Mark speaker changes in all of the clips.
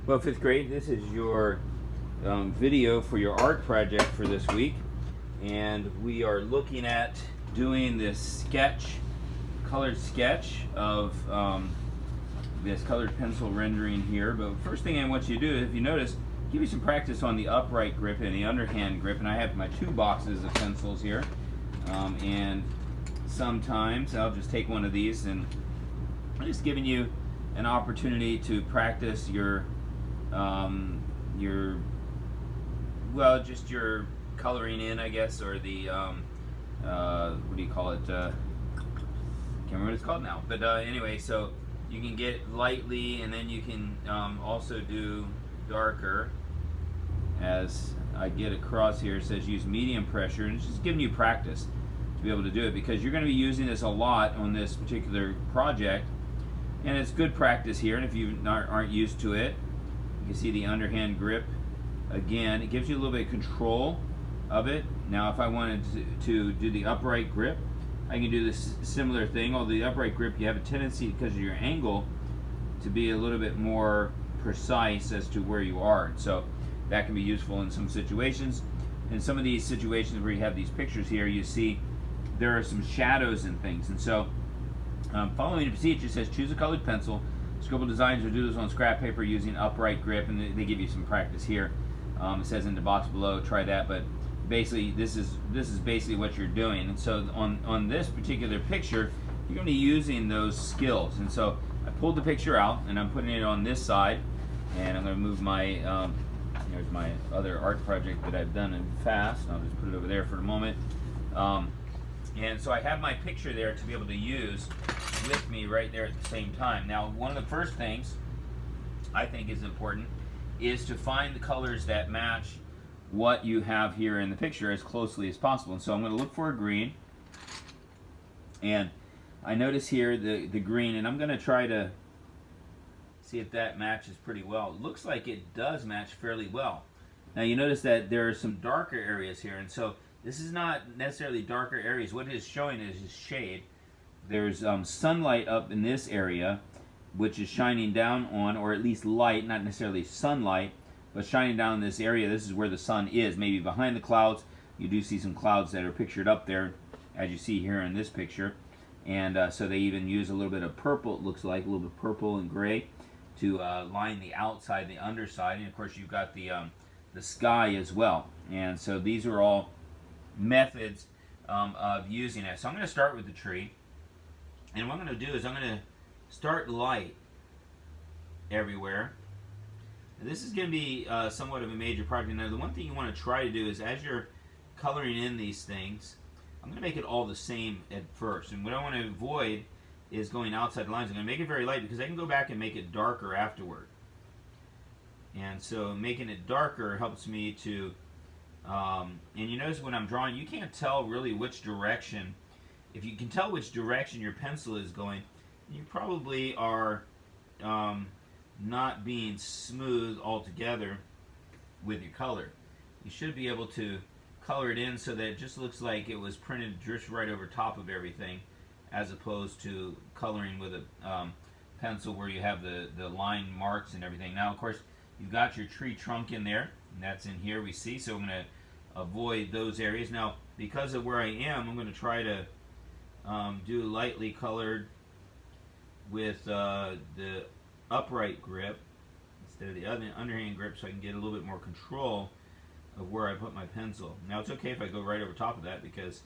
Speaker 1: Well, fifth grade, this is your video for your art project for this week. And we are looking at doing this sketch, colored sketch of this colored pencil rendering here. But first thing I want you to do, if you notice, give you some practice on the upright grip and the underhand grip. And I have my two boxes of pencils here. And sometimes I'll just take one of these, and I'm just giving you an opportunity to practice your just your coloring in, I guess, or the what do you call it? Can't remember what it's called now. But anyway, so you can get lightly, and then you can also do darker. As I get across here, it says use medium pressure, and it's just giving you practice to be able to do it, because you're going to be using this a lot on this particular project, and it's good practice here. And if you aren't used to it, you can see the underhand grip. Again, it gives you a little bit of control of it. Now, if I wanted to do the upright grip, I can do this similar thing. Although the upright grip, you have a tendency, because of your angle, to be a little bit more precise as to where you are. So that can be useful in some situations. In some of these situations where you have these pictures here, you see there are some shadows and things. And so following the procedure, it says choose a colored pencil. Scribble designs will do this on scrap paper using upright grip, and they give you some practice here. It says in the box below, try that, but basically this is basically what you're doing. And so on this particular picture, you're going to be using those skills. And so I pulled the picture out, and I'm putting it on this side, and I'm going to move my here's my other art project that I've done in fast. I'll just put it over there for the moment. And so I have my picture there to be able to use with me right there at the same time. Now, one of the first things I think is important is to find the colors that match what you have here in the picture as closely as possible. And so I'm going to look for a green, and I notice here the green, and I'm going to try to see if that matches pretty well. It looks like it does match fairly well. Now you notice that there are some darker areas here, and so this is not necessarily darker areas. What it is showing is shade. There's sunlight up in this area, which is shining down on, or at least light, not necessarily sunlight, but shining down in this area. This is where the sun is, maybe behind the clouds. You do see some clouds that are pictured up there, as you see here in this picture. And so they even use a little bit of purple, it looks like, a little bit of purple and gray to line the outside, the underside. And of course you've got the sky as well. And so these are all methods of using it. So I'm going to start with the tree. And what I'm going to do is I'm going to start light everywhere. And this is going to be somewhat of a major project. Now, the one thing you want to try to do is, as you're coloring in these things, I'm going to make it all the same at first. And what I want to avoid is going outside the lines. I'm going to make it very light, because I can go back and make it darker afterward. And so making it darker helps me to, and you notice when I'm drawing, you can't tell really which direction. If you can tell which direction your pencil is going, you probably are not being smooth altogether with your color. You should be able to color it in so that it just looks like it was printed just right over top of everything, as opposed to coloring with a pencil where you have the line marks and everything. Now, of course, you've got your tree trunk in there, and that's in here, we see, so I'm going to avoid those areas. Now, because of where I am, I'm going to try to do lightly colored with the upright grip instead of the underhand grip, so I can get a little bit more control of where I put my pencil. Now, it's okay if I go right over top of that, because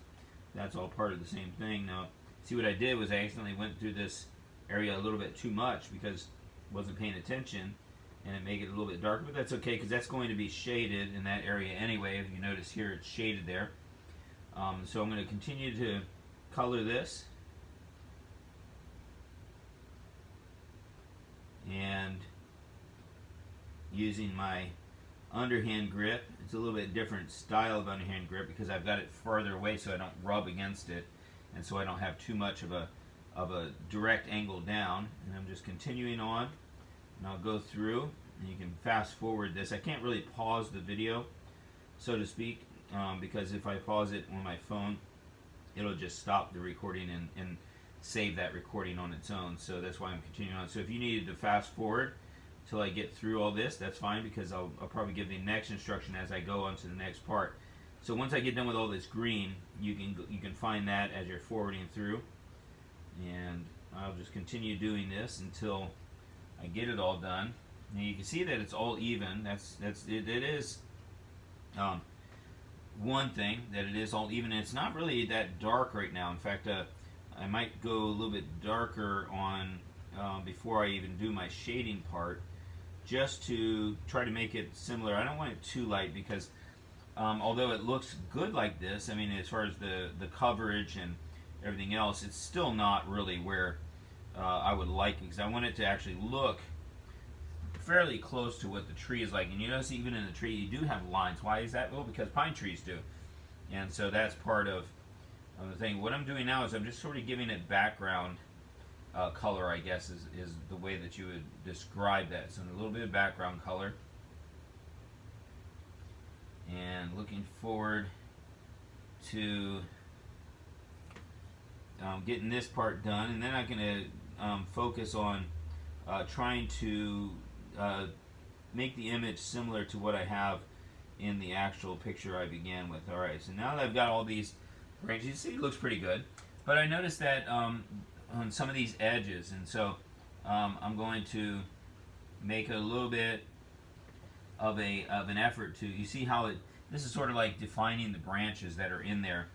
Speaker 1: that's all part of the same thing. Now, see, what I did was I accidentally went through this area a little bit too much because I wasn't paying attention, and it made it a little bit darker, but that's okay, because that's going to be shaded in that area anyway. If you notice here, it's shaded there. So I'm going to continue to color this, and using my underhand grip. It's a little bit different style of underhand grip, because I've got it farther away so I don't rub against it, and so I don't have too much of a direct angle down. And I'm just continuing on, and I'll go through, and you can fast forward this. I can't really pause the video, so to speak, because if I pause it on my phone, it'll just stop the recording and save that recording on its own. So that's why I'm continuing on. So if you needed to fast forward, till I get through all this. That's fine, because I'll probably give the next instruction as I go on to the next part. So once I get done with all this green, you can find that as you're forwarding through, and I'll just continue doing this until I get it all done. Now you can see that it's all even. It is one thing, that it is all even. And it's not really that dark right now. In fact, I might go a little bit darker on before I even do my shading part, just to try to make it similar. I don't want it too light, because although it looks good like this, I mean, as far as the coverage and everything else, it's still not really where I would like it, because I want it to actually look fairly close to what the tree is like. And you notice even in the tree you do have lines. Why is that? Well, because pine trees do. And so that's part of the thing. What I'm doing now is I'm just sort of giving it background color, I guess, is the way that you would describe that. So a little bit of background color. And looking forward to getting this part done. And then I'm going to focus on trying to make the image similar to what I have in the actual picture I began with. Alright, so now that I've got all these branches, you see it looks pretty good. But I noticed that on some of these edges, and so I'm going to make a little bit of an effort to, you see how this is sort of like defining the branches that are in there.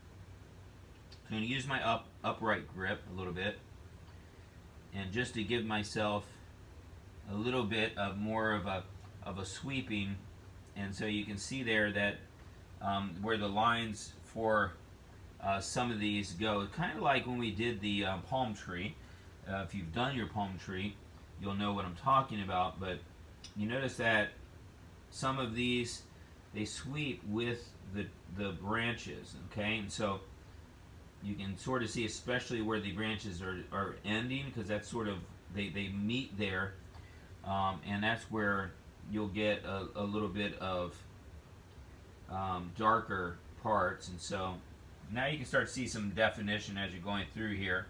Speaker 1: So I'm going to use my upright grip a little bit, and just to give myself a little bit of more of a sweeping. And so you can see there that where the lines for some of these go, kind of like when we did the palm tree. If you've done your palm tree, you'll know what I'm talking about. But you notice that some of these, they sweep with the branches, okay? And so you can sort of see, especially where the branches are ending, because that's sort of, they meet there. And that's where you'll get a little bit of darker parts. And so now you can start to see some definition as you're going through here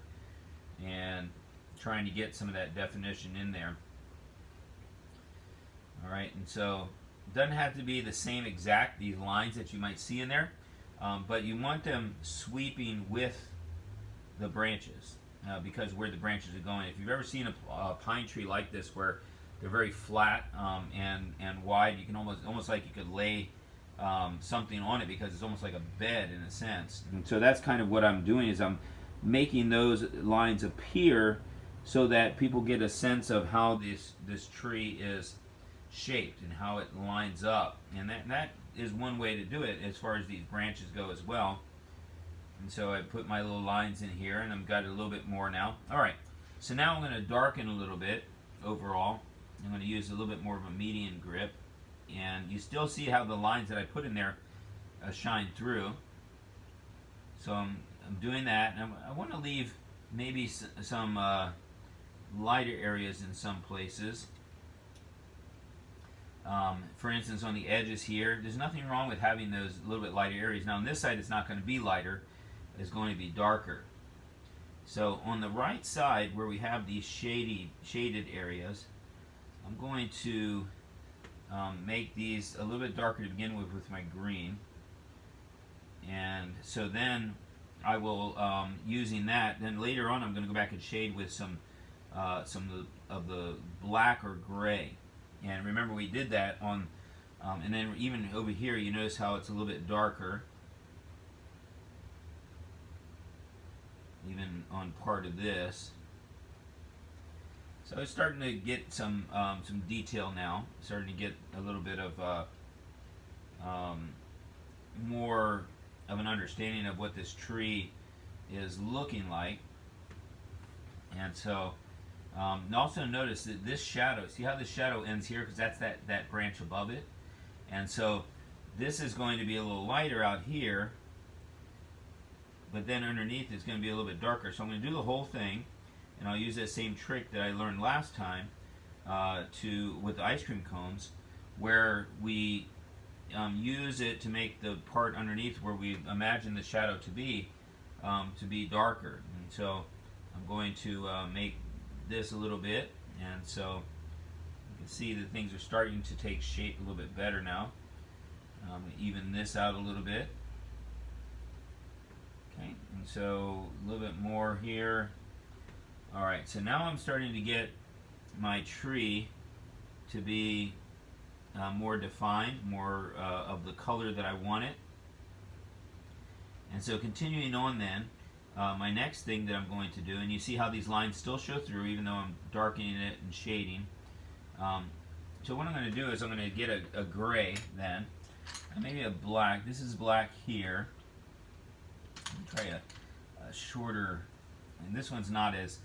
Speaker 1: and trying to get some of that definition in there. Alright, and so it doesn't have to be the same exact, these lines that you might see in there, but you want them sweeping with the branches, because where the branches are going. If you've ever seen a pine tree like this, where they're very flat and wide, you can almost like you could lay something on it, because it's almost like a bed in a sense. And so that's kind of what I'm doing, is I'm making those lines appear so that people get a sense of how this tree is shaped and how it lines up. And that is one way to do it as far as these branches go as well. And so I put my little lines in here, and I've got it a little bit more now. Alright, so now I'm going to darken a little bit overall. I'm going to use a little bit more of a medium grip, and you still see how the lines that I put in there shine through. So I'm doing that, and I want to leave maybe some lighter areas in some places. For instance, on the edges here, there's nothing wrong with having those little bit lighter areas. Now on this side, it's not going to be lighter, it's going to be darker. So on the right side, where we have these shaded areas, I'm going to make these a little bit darker to begin with my green. And so then I will, using that, then later on I'm going to go back and shade with some of the black or gray. And remember, we did that on, and then even over here, you notice how it's a little bit darker, even on part of this. So it's starting to get some detail now. Starting to get a little bit of more of an understanding of what this tree is looking like. And so also notice that this shadow, see how the shadow ends here, because that's that branch above it. And so this is going to be a little lighter out here, but then underneath it's going to be a little bit darker. So I'm going to do the whole thing, and I'll use that same trick that I learned last time with the ice cream cones, where we use it to make the part underneath where we imagine the shadow to be darker. And so I'm going to make this a little bit, and so you can see that things are starting to take shape a little bit better now. Even this out a little bit. Okay, and so a little bit more here. All right, so now I'm starting to get my tree to be more defined, more of the color that I want it. And so continuing on then, my next thing that I'm going to do, and you see how these lines still show through even though I'm darkening it and shading. So what I'm going to do is I'm going to get a gray then, and maybe a black. This is black here. Try a shorter, and this one's not as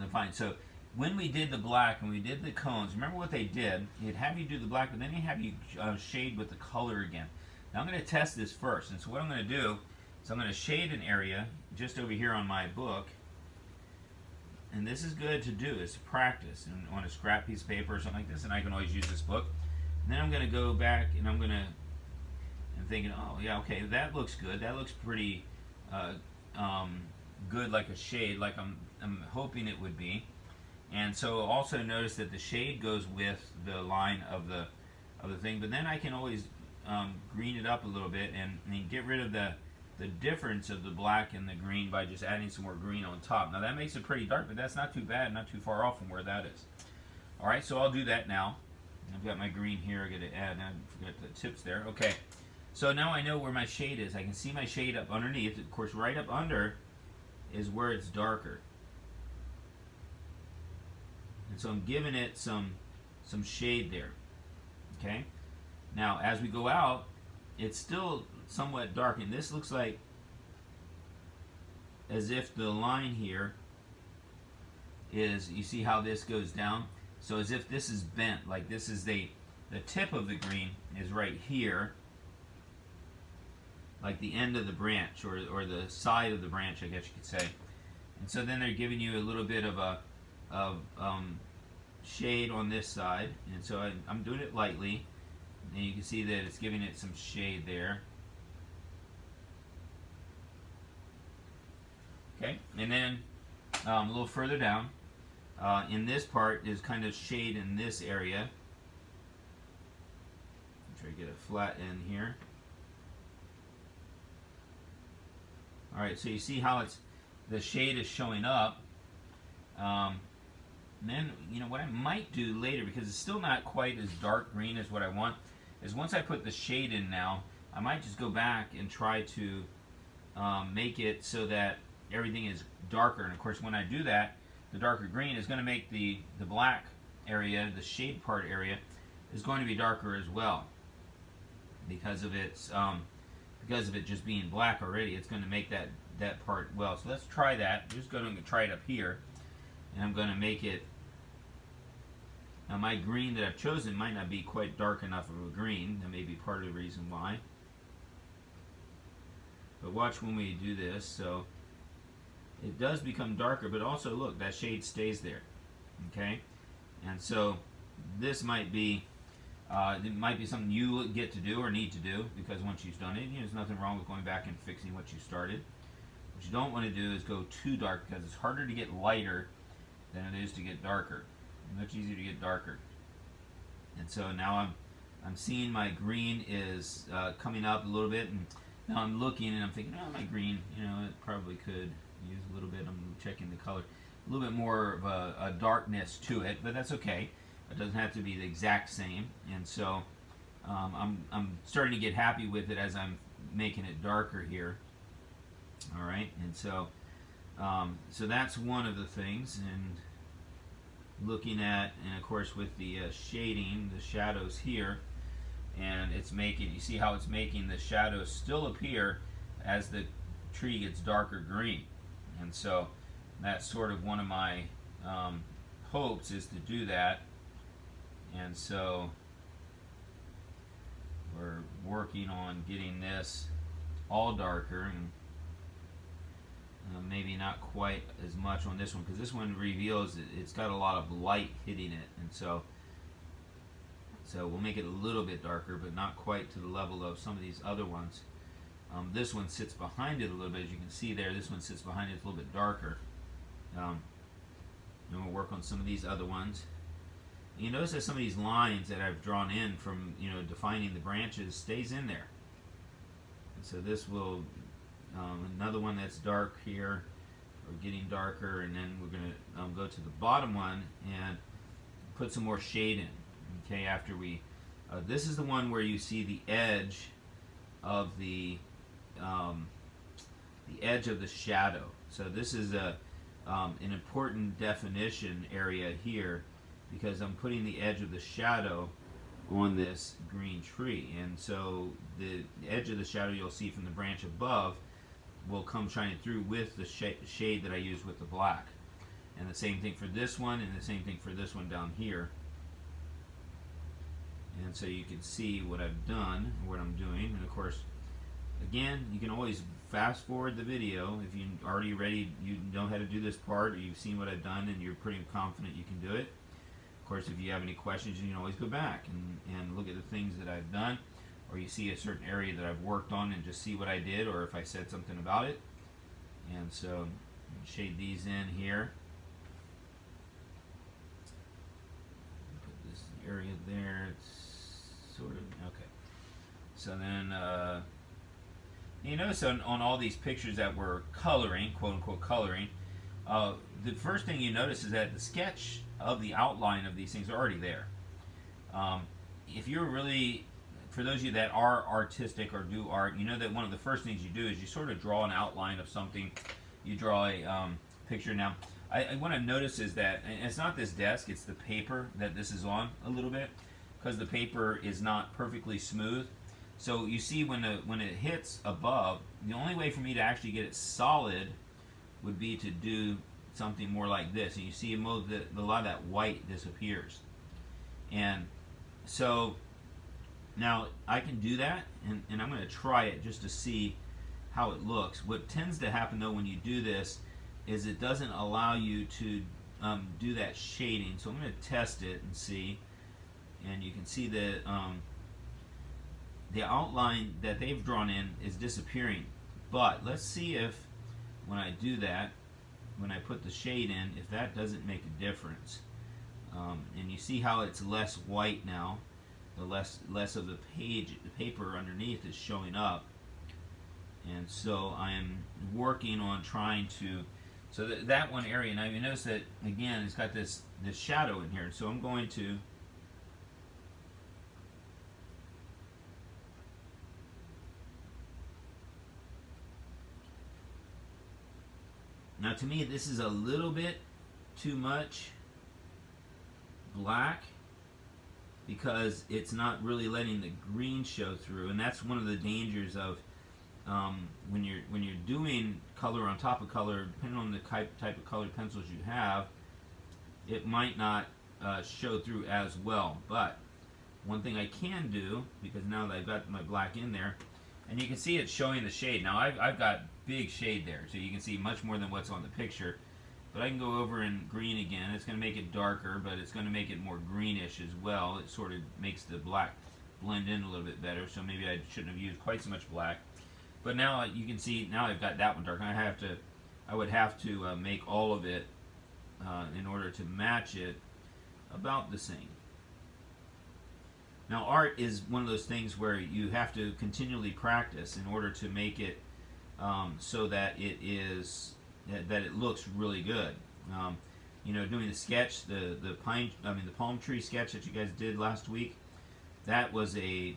Speaker 1: defined. So when we did the black and we did the cones, remember what they did? It'd have you do the black, but then they have you shade with the color again. Now I'm going to test this first, and so what I'm going to do is I'm going to shade an area just over here on my book, and this is good to do. It's practice, and on a scrap piece of paper or something like this, and I can always use this book. And then I'm going to go back and I'm going to, and thinking, oh yeah, okay, that looks good. That looks pretty good, like a shade, like I'm hoping it would be. And so also notice that the shade goes with the line of the thing, but then I can always green it up a little bit and get rid of the difference of the black and the green by just adding some more green on top. Now that makes it pretty dark, but that's not too bad, not too far off from where that is. Alright, so I'll do that now. I've got my green here. I got to add, I forgot the tips there. Okay, so now I know where my shade is. I can see my shade up underneath. Of course, right up under is where it's darker. And so I'm giving it some shade there. Okay, now as we go out, it's still somewhat dark, and this looks like as if the line here is, you see how this goes down? So as if this is bent, like this is the tip of the green is right here, like the end of the branch, or the side of the branch, I guess you could say. And so then they're giving you a little bit of a shade on this side, and so I'm doing it lightly, and you can see that it's giving it some shade there. Okay, and then a little further down, in this part is kind of shade in this area. Try to get a flat end here. Alright, so you see how the shade is showing up. And then, what I might do later, because it's still not quite as dark green as what I want, is once I put the shade in now, I might just go back and try to make it so that everything is darker. And of course, when I do that, the darker green is going to make the black area, the shade part area, is going to be darker as well, because of it just being black already. It's going to make that part well. So let's try that. I'm just going to try it up here, and I'm going to make it. Now my green that I've chosen might not be quite dark enough of a green. That may be part of the reason why. But watch when we do this. So it does become darker, but also look, that shade stays there. Okay, and so this might be it might be something you get to do or need to do, because once you've done it, there's nothing wrong with going back and fixing what you started. What you don't want to do is go too dark, because it's harder to get lighter than it is to get darker. Much easier to get darker. And so now I'm seeing my green is coming up a little bit, and now I'm looking and I'm thinking, oh, my green, it probably could use a little bit. I'm checking the color, a little bit more of a darkness to it, but that's okay. It doesn't have to be the exact same. And so I'm starting to get happy with it as I'm making it darker here. All right, and so so that's one of the things. And looking at, and of course with the shading, the shadows here, and it's making, you see how it's making the shadows still appear as the tree gets darker green. And so that's sort of one of my hopes, is to do that. And so we're working on getting this all darker, and maybe not quite as much on this one, because this one reveals it's got a lot of light hitting it, and so we'll make it a little bit darker, but not quite to the level of some of these other ones. This one sits behind it a little bit, as you can see there. This one sits behind it, it's a little bit darker. And we'll work on some of these other ones. you notice that some of these lines that I've drawn in from, defining the branches stays in there. And so this will, another one that's dark here, or getting darker, and then we're going to go to the bottom one and put some more shade in. Okay, after we, this is the one where you see the edge of the edge of the shadow. So this is an important definition area here, because I'm putting the edge of the shadow on this green tree, and so the edge of the shadow you'll see from the branch above will come shining through with the shade that I use with the black. And the same thing for this one, and the same thing for this one down here. And so you can see what I've done, what I'm doing. And of course, again, you can always fast forward the video if you already ready, you know how to do this part, or you've seen what I've done and you're pretty confident you can do it. Of course, if you have any questions, you can always go back and look at the things that I've done, or you see a certain area that I've worked on and just see what I did, or if I said something about it. And so shade these in here. Put this area there. It's sort of okay. So then you notice on all these pictures that we're coloring, quote unquote coloring, the first thing you notice is that the sketch of the outline of these things are already there. If you're really, for those of you that are artistic or do art, you know that one of the first things you do is you sort of draw an outline of something. You draw a picture. Now, what I've noticed is that, and it's not this desk, it's the paper that this is on a little bit, because the paper is not perfectly smooth. So you see when it hits above, the only way for me to actually get it solid would be to do something more like this. And you see a lot of that white disappears. And so now I can do that, and I'm going to try it just to see how it looks. What tends to happen though when you do this is it doesn't allow you to do that shading. So I'm going to test it and see. And you can see that the outline that they've drawn in is disappearing. But let's see if when I do that, when I put the shade in, if that doesn't make a difference. And you see how it's less white now. The less of the paper underneath is showing up. And so I am working on trying to, so that one area, now you notice that again it's got this shadow in here. So I'm going to now, to me, this is a little bit too much black, because it's not really letting the green show through, and that's one of the dangers of when you're doing color on top of color. Depending on the type of colored pencils you have, it might not show through as well. But one thing I can do, because now that I've got my black in there, and you can see it's showing the shade. Now I've got big shade there, so you can see much more than what's on the picture. But I can go over in green again. It's going to make it darker, but it's going to make it more greenish as well. It sort of makes the black blend in a little bit better, so maybe I shouldn't have used quite so much black. But now you can see, now I've got that one dark. I would have to make all of it in order to match it about the same. Now, art is one of those things where you have to continually practice in order to make it so that it looks really good. Doing the sketch, the palm tree sketch that you guys did last week, that was an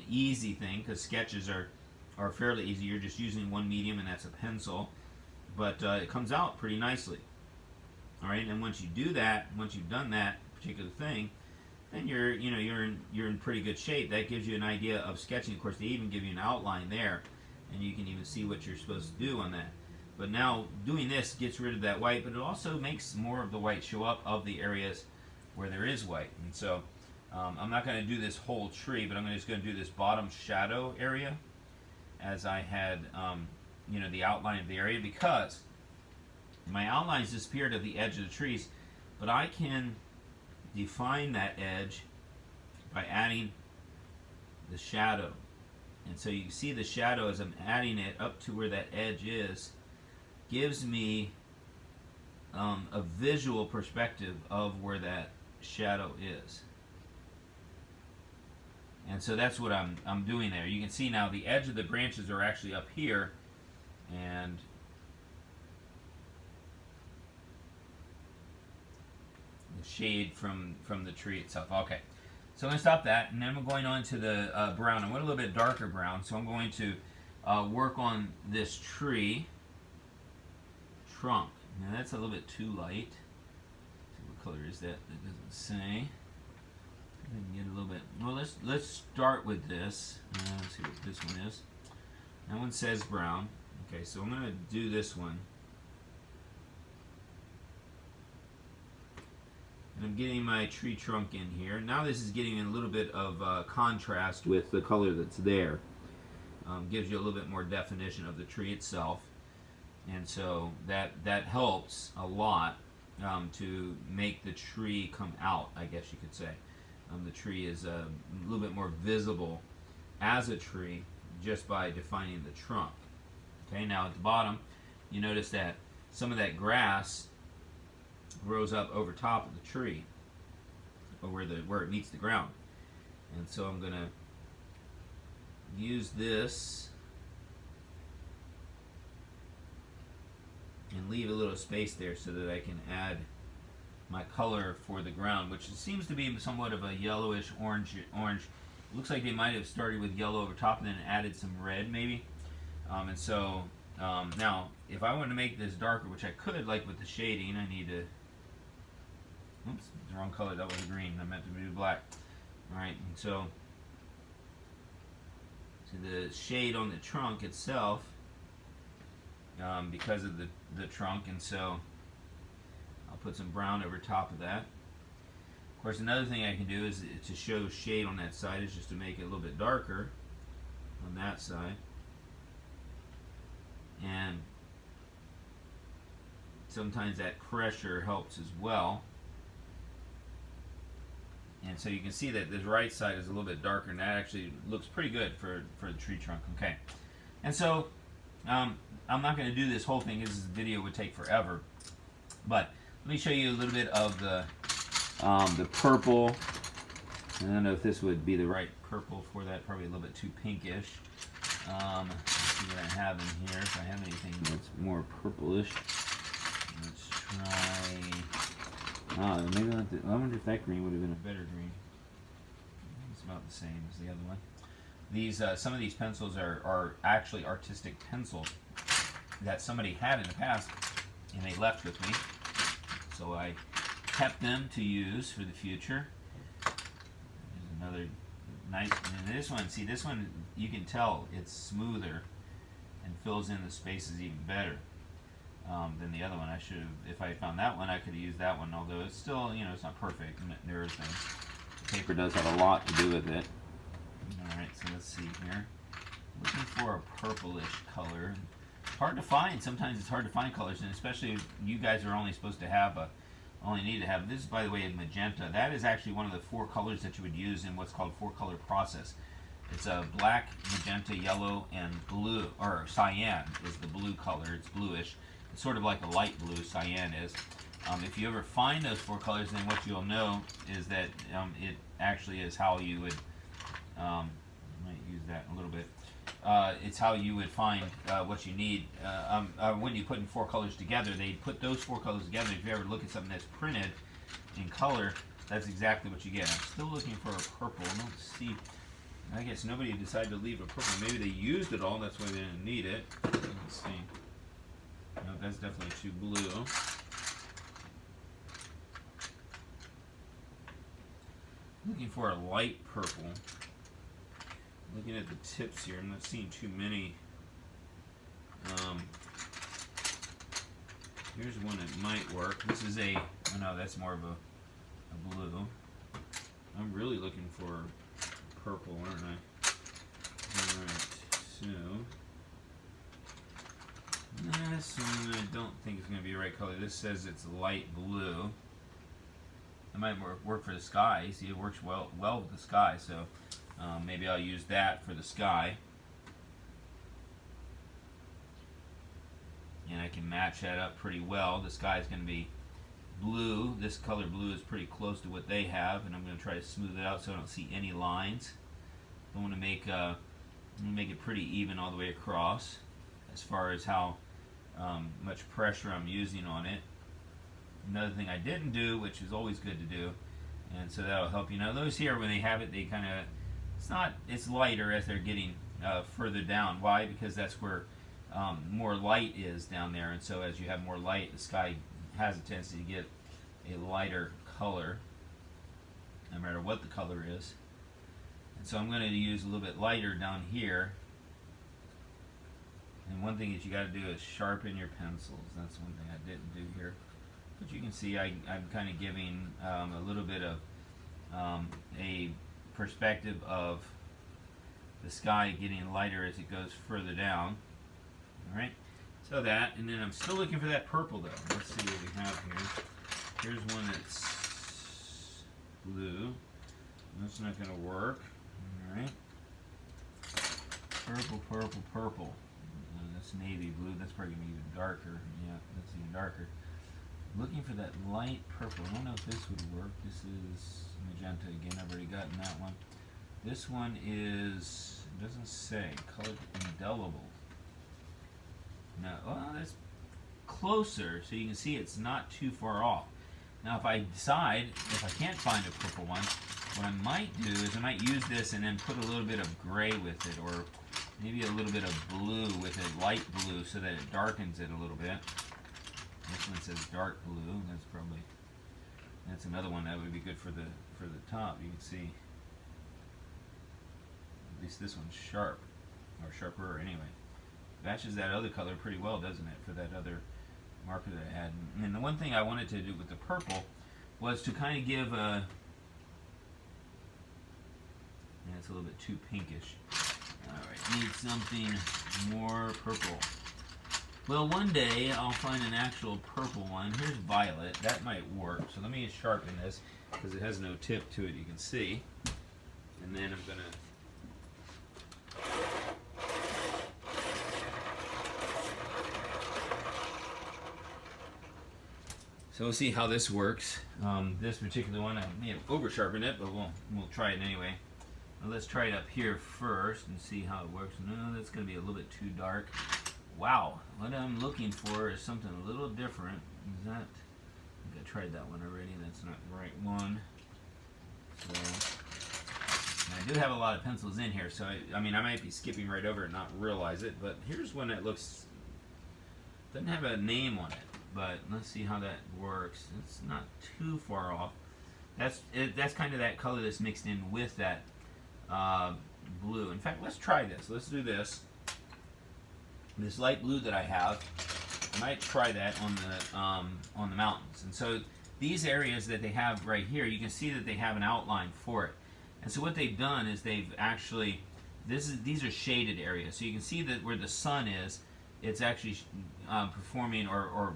Speaker 1: easy thing, because sketches are fairly easy. You're just using one medium, and that's a pencil, but it comes out pretty nicely. All right, and once you do that, once you've done that particular thing, then you're in pretty good shape. That gives you an idea of sketching. Of course, they even give you an outline there, and you can even see what you're supposed to do on that. But now doing this gets rid of that white, but it also makes more of the white show up of the areas where there is white. And so I'm not going to do this whole tree, but I'm just going to do this bottom shadow area as I had the outline of the area, because my outlines disappeared at the edge of the trees, but I can define that edge by adding the shadow. And so you see the shadow as I'm adding it up to where that edge is, gives me a visual perspective of where that shadow is. And so that's what I'm doing there. You can see now the edge of the branches are actually up here, and the shade from the tree itself. Okay, so I'm going to stop that, and then we're going on to the brown. I want a little bit darker brown, so I'm going to work on this tree trunk. Now that's a little bit too light. Let's see what color is that? That doesn't say. I can get a little bit. Well, let's start with this. Let's see what this one is. That one says brown. Okay, so I'm going to do this one. And I'm getting my tree trunk in here. Now this is getting a little bit of contrast with the color that's there. Gives you a little bit more definition of the tree itself. And so that helps a lot to make the tree come out, I guess you could say. The tree is a little bit more visible as a tree just by defining the trunk. Okay, now at the bottom, you notice that some of that grass grows up over top of the tree, or where it meets the ground. And so I'm going to use this and leave a little space there so that I can add my color for the ground, which seems to be somewhat of a yellowish orange. Looks like they might have started with yellow over top and then added some red maybe. And so now if I want to make this darker, which I could, like with the shading, I need to, oops, the wrong color, that was green, I meant to do black. Alright, and so the shade on the trunk itself, because of the trunk, and so I'll put some brown over top of that. Of course, another thing I can do is to show shade on that side is just to make it a little bit darker on that side. And sometimes that pressure helps as well. And so you can see that this right side is a little bit darker, and that actually looks pretty good for the tree trunk. Okay, and so I'm not going to do this whole thing because this video would take forever, but let me show you a little bit of the purple. I don't know if this would be the right purple for that, probably a little bit too pinkish. Let's see what I have in here, if I have anything that's more purplish. Let's try, maybe I wonder if that green would have been a better green. It's about the same as the other one. These, some of these pencils are actually artistic pencils that somebody had in the past, and they left with me. So I kept them to use for the future. There's another nice, and this one, see this one, you can tell it's smoother and fills in the spaces even better than the other one. I should have, if I found that one, I could have used that one, although it's still, it's not perfect and everything. The paper does have a lot to do with it. Alright, so let's see here. Looking for a purplish color. Hard to find. Sometimes it's hard to find colors, and especially if you guys are only supposed to have this is, by the way, a magenta. That is actually one of the 4 colors that you would use in what's called 4-color process. It's a black, magenta, yellow, and blue, or cyan is the blue color. It's bluish. It's sort of like a light blue, cyan is. If you ever find those 4 colors, then what you'll know is that it actually is how you would, I might use that a little bit. It's how you would find what you need. When you put in 4 colors together, they put those 4 colors together. If you ever look at something that's printed in color, that's exactly what you get. I'm still looking for a purple. I don't see. I guess nobody decided to leave a purple. Maybe they used it all, that's why they didn't need it. Let's see. No, that's definitely too blue. Looking for a light purple. Looking at the tips here, I'm not seeing too many. Here's one that might work. This is a, oh no, that's more of a blue. I'm really looking for purple, aren't I? Alright, so this one I don't think is going to be the right color. This says it's light blue. It might work for the sky. See, it works well with the sky, so maybe I'll use that for the sky. And I can match that up pretty well. The sky is going to be blue, this color blue is pretty close to what they have, and I'm going to try to smooth it out so I don't see any lines. I want to make it pretty even all the way across as far as how much pressure I'm using on it. Another thing I didn't do, which is always good to do, and so that'll help you. Now those here, when they have it, they kind of, it's lighter as they're getting further down. Why? Because that's where more light is down there, and so as you have more light, the sky has a tendency to get a lighter color, no matter what the color is. And so I'm going to use a little bit lighter down here. And one thing that you got to do is sharpen your pencils. That's one thing I didn't do here. But you can see I'm kind of giving a little bit of a perspective of the sky getting lighter as it goes further down. Alright, so that, and then I'm still looking for that purple though. Let's see what we have here. Here's one that's blue. That's not going to work. Alright. Purple, purple, purple. That's navy blue. That's probably going to be even darker. Yeah, that's even darker. Looking for that light purple. I don't know if this would work. This is magenta again. I've already gotten that one. This one is, it doesn't say, colored indelible. No, well, that's closer, so you can see it's not too far off. Now if I decide, if I can't find a purple one, what I might do is I might use this and then put a little bit of gray with it, or maybe a little bit of blue with it, light blue, so that it darkens it a little bit. This one says dark blue. That's another one that would be good for the top. You can see at least this one's sharp, or sharper anyway. Matches that other color pretty well, doesn't it, for that other marker that I had. And the one thing I wanted to do with the purple was to kind of give a, yeah, it's a little bit too pinkish. Alright, need something more purple. Well, one day I'll find an actual purple one. Here's violet. That might work. So let me sharpen this because it has no tip to it, you can see. And then I'm going to so we'll see how this works. This particular one, I may have over sharpened it, but we'll try it anyway. Well, let's try it up here first and see how it works. No, that's going to be a little bit too dark. Wow, what I'm looking for is something a little different. Is that? I think I tried that one already. That's not the right one. So, and I do have a lot of pencils in here, so I mean, I might be skipping right over it and not realize it. But here's one that looks, doesn't have a name on it. But let's see how that works. It's not too far off. That's kind of that color that's mixed in with that blue. In fact, let's try this. Let's do this. This light blue that I have, I might try that on the mountains. And so these areas that they have right here, you can see that they have an outline for it. And so what they've done is they've actually, these are shaded areas. So you can see that where the sun is, it's actually performing or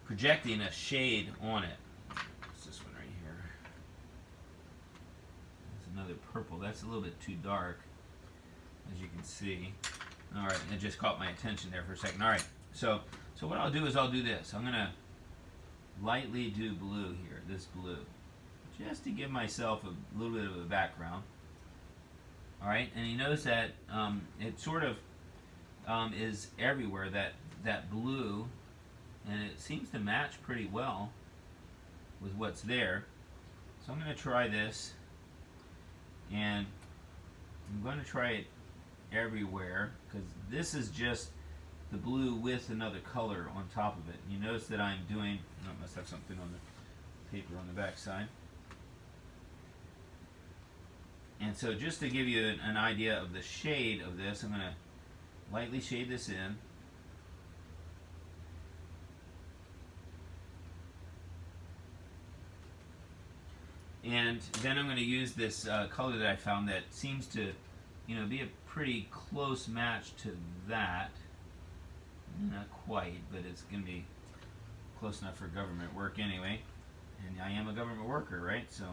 Speaker 1: projecting a shade on it. What's this one right here? That's another purple. That's a little bit too dark, as you can see. All right, it just caught my attention there for a second. All right, so what I'll do is I'll do this. I'm gonna lightly do blue here, this blue, just to give myself a little bit of a background. All right, and you notice that it sort of is everywhere, that blue, and it seems to match pretty well with what's there. So I'm going to try this, and I'm going to try it everywhere, because this is just the blue with another color on top of it. You notice that I'm doing, I must have something on the paper on the back side. And so just to give you an idea of the shade of this, I'm going to lightly shade this in. And then I'm going to use this color that I found that seems to, be a pretty close match to that. Not quite, but it's going to be close enough for government work anyway. And I am a government worker, right? So,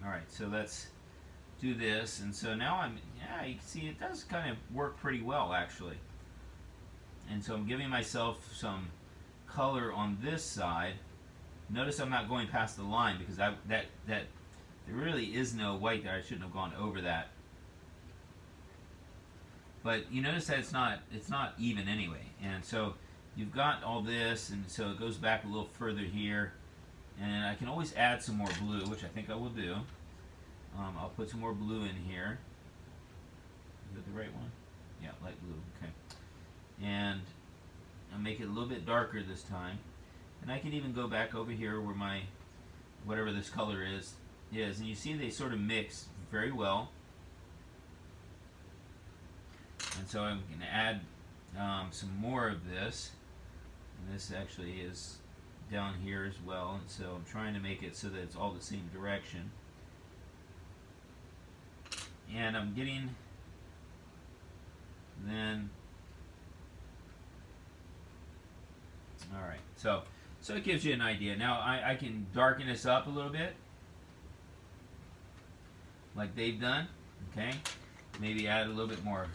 Speaker 1: all right, so let's do this. And so now you can see it does kind of work pretty well, actually. And so I'm giving myself some color on this side, Notice I'm not going past the line because that there really is no white there. I shouldn't have gone over that. But you notice that it's not even anyway, and so you've got all this, and so it goes back a little further here, and I can always add some more blue, which I think I will do. I'll put some more blue in here. Is that the right one? Yeah, light blue. Okay, and I'll make it a little bit darker this time, and I can even go back over here where my whatever this color is, and you see they sort of mix very well. And so I'm going to add some more of this, and this actually is down here as well, and so I'm trying to make it so that it's all the same direction. And I'm getting then, alright, so it gives you an idea. Now I can darken this up a little bit, like they've done, okay? Maybe add a little bit more